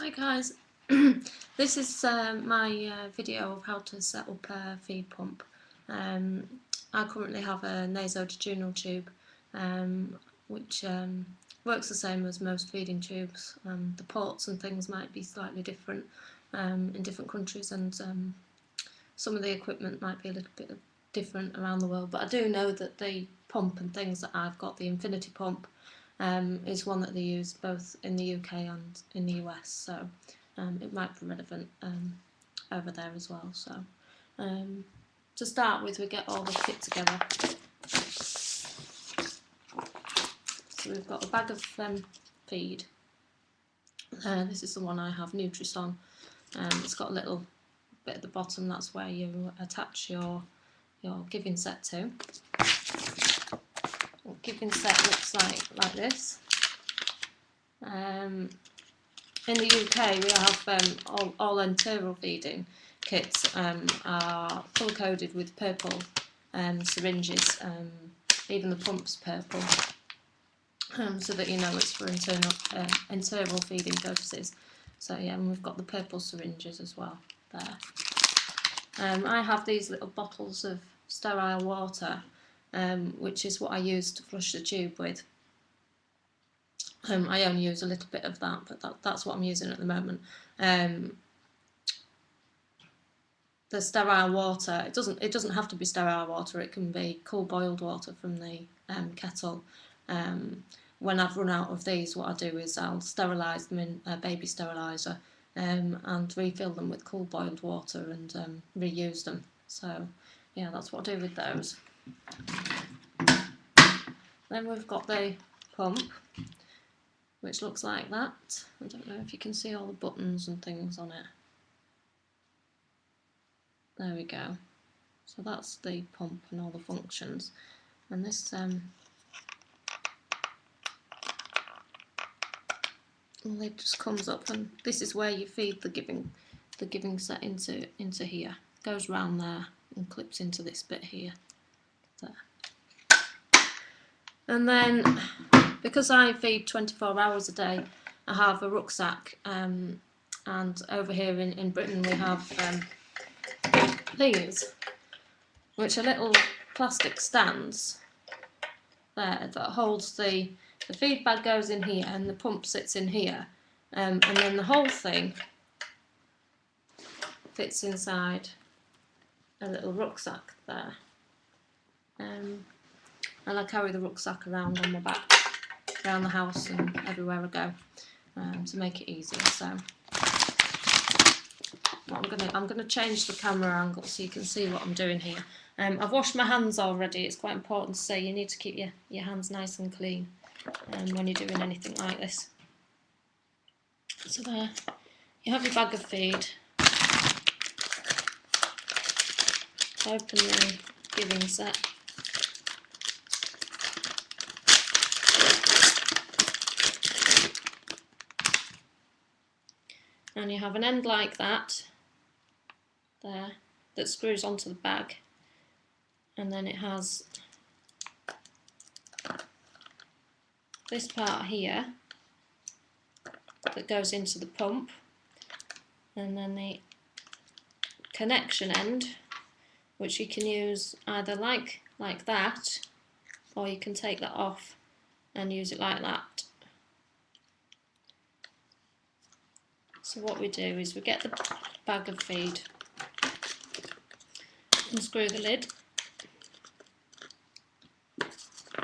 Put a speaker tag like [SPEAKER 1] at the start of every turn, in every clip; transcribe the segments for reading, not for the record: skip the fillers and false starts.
[SPEAKER 1] Hi guys, this is my video of how to set up a feed pump. I currently have a nasojejunal tube which works the same as most feeding tubes. The ports and things might be slightly different in different countries, and some of the equipment might be a little bit different around the world, but I do know that the pump and things that I've got, the infinity pump, is one that they use both in the UK and in the US, so it might be relevant over there as well. So to start with, we get all the kit together. So we've got a bag of feed. This is the one I have, nutricia. It's got a little bit at the bottom, that's where you attach your giving set to. The giving set looks like this. In the UK we have all enteral feeding kits are colour coded with purple syringes, even the pump's purple, so that you know it's for enteral feeding purposes. So yeah, and we've got the purple syringes as well there. I have these little bottles of sterile water, which is what I use to flush the tube with. I only use a little bit of that, but that's what I'm using at the moment. The sterile water, it doesn't have to be sterile water. It can be cool boiled water from the kettle. When I've run out of these, what I do is I'll sterilise them in a baby steriliser and refill them with cool boiled water and reuse them. So yeah, that's what I do with those. Then we've got the pump, which looks like that. I don't know if you can see all the buttons and things on it. There we go. So that's the pump and all the functions. And this lid just comes up, and this is where you feed the giving set into here. Goes round there and clips into this bit here. There. And then, because I feed 24 hours a day, I have a rucksack, and over here in Britain we have these, which are little plastic stands there that holds the feed bag goes in here and the pump sits in here, and then the whole thing fits inside a little rucksack there. And I carry the rucksack around on my back, around the house and everywhere I go, to make it easier. So I'm gonna change the camera angle so you can see what I'm doing here. I've washed my hands already. It's quite important to say you need to keep your hands nice and clean when you're doing anything like this. So there, you have your bag of feed. Open the giving set. And you have an end like that there that screws onto the bag, and then it has this part here that goes into the pump, and then the connection end, which you can use either like that, or you can take that off and use it like that. So what we do is we get the bag of feed, unscrew the lid,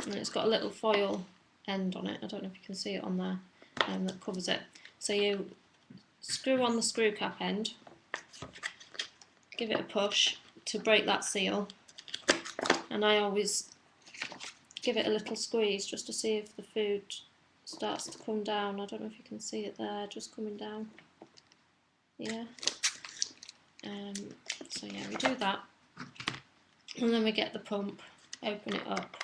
[SPEAKER 1] and it's got a little foil end on it. I don't know if you can see it on there, that covers it. So you screw on the screw cap end, give it a push to break that seal, and I always give it a little squeeze just to see if the food starts to come down. I don't know if you can see it there, just coming down. Yeah. So yeah, we do that, and then we get the pump, open it up,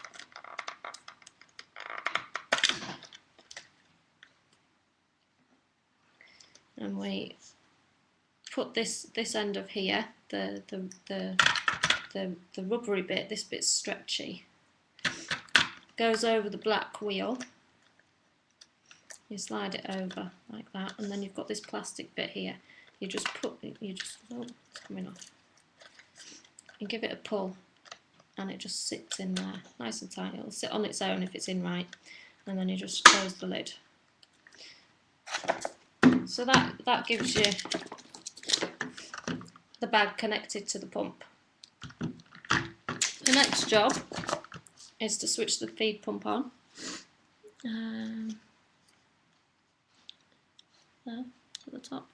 [SPEAKER 1] and we put this end of here, the rubbery bit, this bit's stretchy, goes over the black wheel, you slide it over like that, and then you've got this plastic bit here. You just oh, it's coming off. You give it a pull, and it just sits in there, nice and tight. It'll sit on its own if it's in right, and then you just close the lid. So that gives you the bag connected to the pump. The next job is to switch the feed pump on. There, at the top.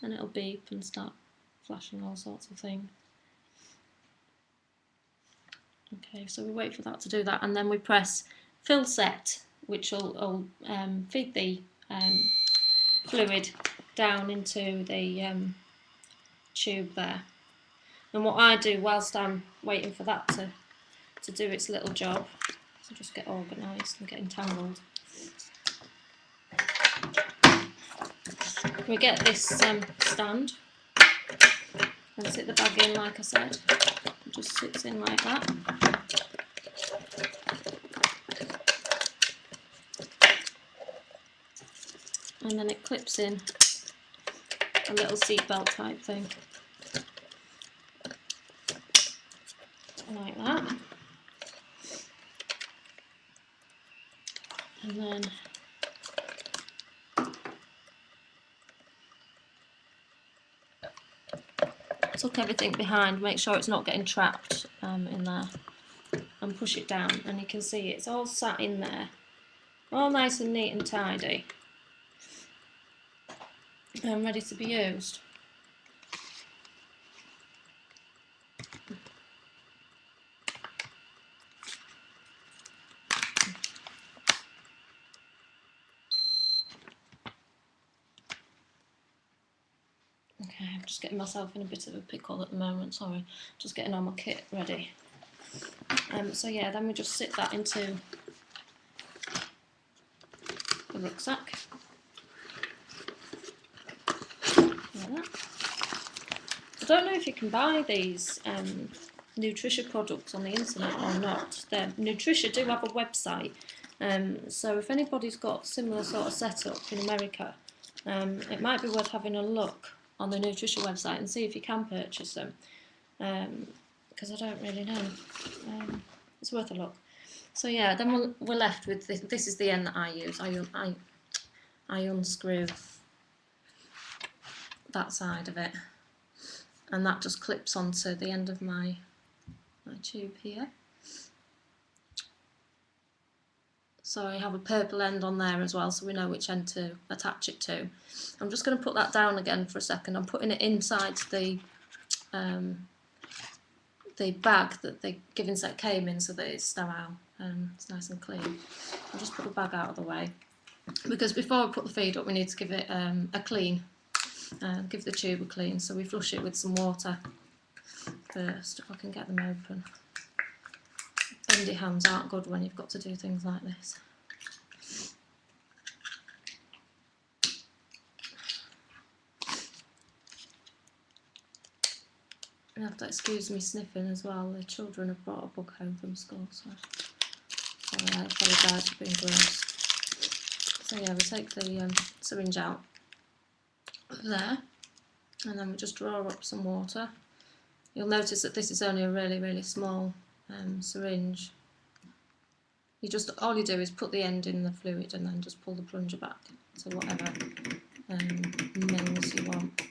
[SPEAKER 1] And it'll beep and start flashing all sorts of things. Okay, so we wait for that to do that, and then we press fill set, which will feed the fluid down into the tube there. And what I do whilst I'm waiting for that to do its little job, so just get organised and get entangled. We get this stand and sit the bag in like I said. It just sits in like that. And then it clips in a little seatbelt type thing. Like that. And then tuck everything behind, make sure it's not getting trapped in there, and push it down, and you can see it's all sat in there, all nice and neat and tidy, and ready to be used. Okay, I'm just getting myself in a bit of a pickle at the moment, sorry, just getting all my kit ready. So yeah, then we just sit that into the rucksack. Like that. I don't know if you can buy these nutricia products on the internet or not. Nutricia do have a website, so if anybody's got similar sort of setup in America, it might be worth having a look on the nutrition website and see if you can purchase them, because I don't really know. It's worth a look. So yeah, then we're left with this. This is the end that I use. I unscrew that side of it, and that just clips onto the end of my tube here. So I have a purple end on there as well, so we know which end to attach it to. I'm just going to put that down again for a second. I'm putting it inside the bag that the giving set came in, so that it's sterile and it's nice and clean. I'll just put the bag out of the way, because before we put the feed up we need to give it a clean, give the tube a clean. So we flush it with some water first, if I can get them open. Bendy hands aren't good when you've got to do things like this. You have to excuse me sniffing as well. The children have brought a bug home from school, so sorry, I apologise for being gross. So yeah, we take the syringe out of there, and then we just draw up some water. You'll notice that this is only a really small syringe. All you do is put the end in the fluid and then just pull the plunger back to whatever mils you want.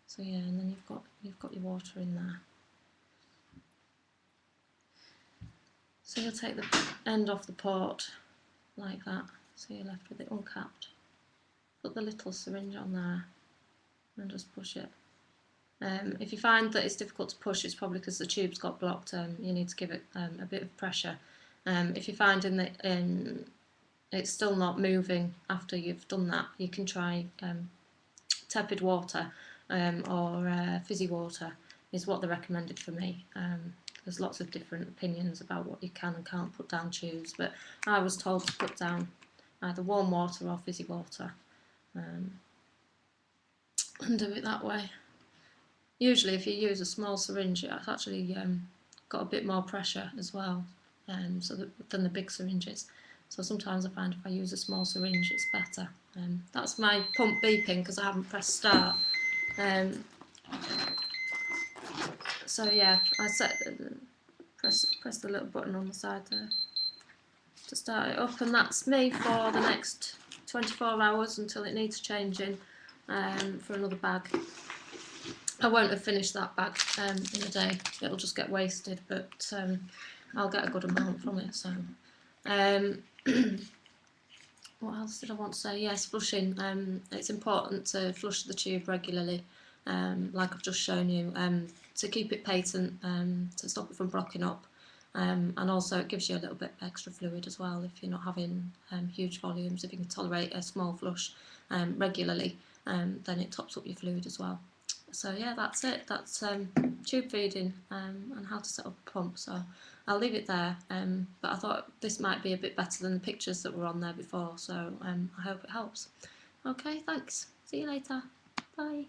[SPEAKER 1] So yeah, and then you've got your water in there. So you'll take the end off the port like that, so you're left with it uncapped. Put the little syringe on there and just push it. If you find that it's difficult to push, it's probably because the tube's got blocked. You need to give it a bit of pressure. If you're finding that it's still not moving after you've done that, you can try tepid water or fizzy water is what they recommended for me. There's lots of different opinions about what you can and can't put down tubes, but I was told to put down either warm water or fizzy water and do it that way. Usually if you use a small syringe, it's actually got a bit more pressure as well than the big syringes. So sometimes I find if I use a small syringe it's better. That's my pump beeping because I haven't pressed start. So yeah, I press the little button on the side there to start it up, and that's me for the next 24 hours until it needs changing for another bag. I won't have finished that bag in a day, it'll just get wasted, but I'll get a good amount from it. So what else did I want to say? Yes, flushing. It's important to flush the tube regularly, like I've just shown you, to keep it patent, to stop it from blocking up. And also it gives you a little bit extra fluid as well if you're not having huge volumes. If you can tolerate a small flush regularly, then it tops up your fluid as well. So yeah, that's it. That's tube feeding and how to set up a pump. So I'll leave it there, but I thought this might be a bit better than the pictures that were on there before, so I hope it helps. Okay, thanks. See you later. Bye.